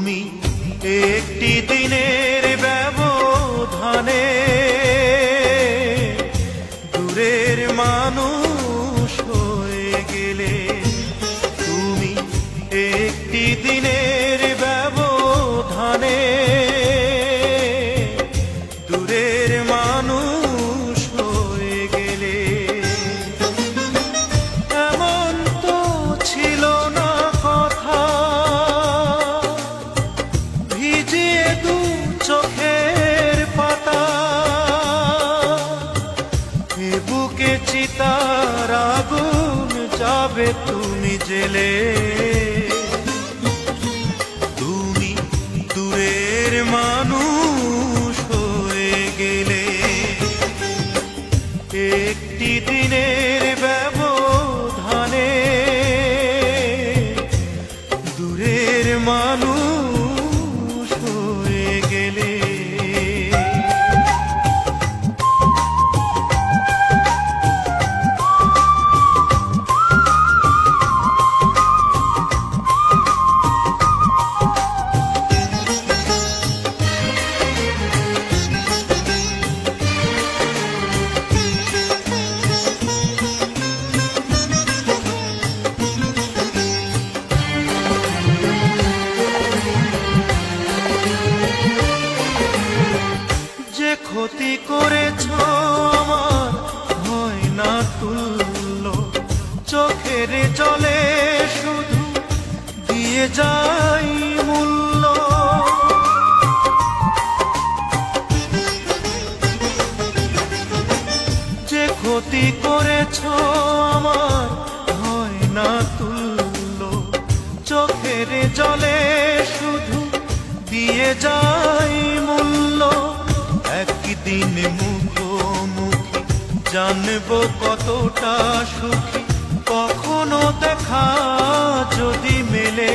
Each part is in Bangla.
তুমি একটি দিনের ব্যবধানে দূরের মানুষ হয়ে গেলে। তুমি একটি দিনের ব্যবধানে দূরের মানুষ হয়ে গেলে। এমন তো ছিল না কথা, ভিজিয়ে দু চোখের পাতা, এ বুকে চিতার আগুন যাবে তুমি জেলে। তুমি দূরের মানুষ হয়ে গেলে। একটি দিনের ব্যবধানে দূরের মানুষ হয়ে গেলে। ক্ষতি করেছ আমার হয় না তুল্য, চোখের জলে শুধু দিয়ে যাই মূল্য। যে ক্ষতি করেছ আমার হয় না তুল্য, চোখের জলে শুধু দিয়ে যাই মূল্য। একদিন মুখোমুখি জানবো কতটা সুখী, কখনো দেখা যদি মেলে।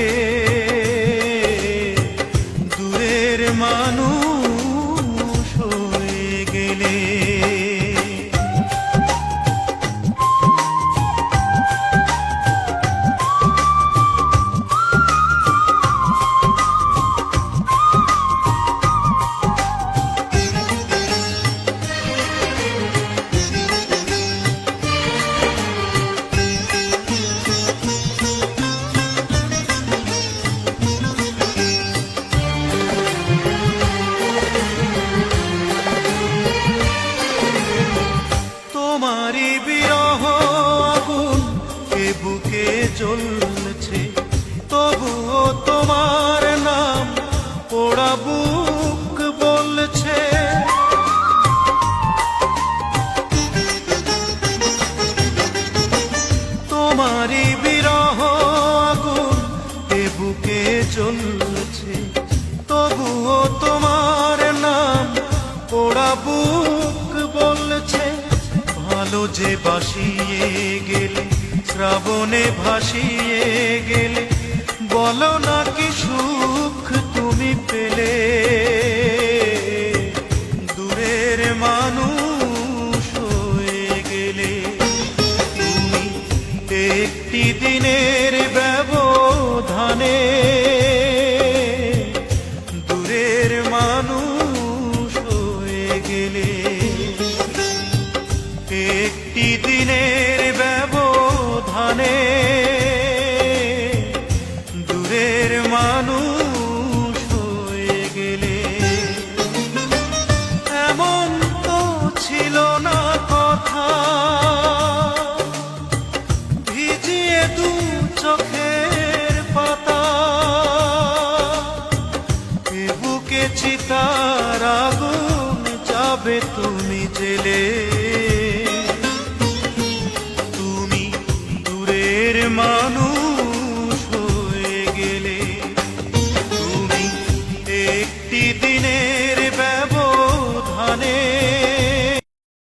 দূরের মানুষ হয়ে গেলে। তোমারই বিরহ আগুন এ বুকে জ্বলছে, তবুও তোমার নাম পোড়া বুক বলছে। তোমারই বিরহ আগুন এ বুকে জ্বলছে, তবুও তোমার নাম পোড়া বুক বলছে। ভালো যে বাসিয়ে গেলে, শ্রাবণে ভাসিয়ে গেলে, বলো না কি সুখ তুমি পেলে। দূরের মানুষ হয়ে গেলে। তুমি একটি দিনের ব্যবধানে দূরের মানুষ হয়ে গেলে। একটি দিনের ব্যবধানে দূরের মানুষ হয়ে গেলে। এমন তো ছিল না কথা, ভিজিয়ে দু চোখের পাতা, এ বুকে চিতার আগুন যাবে তুমি জেলে।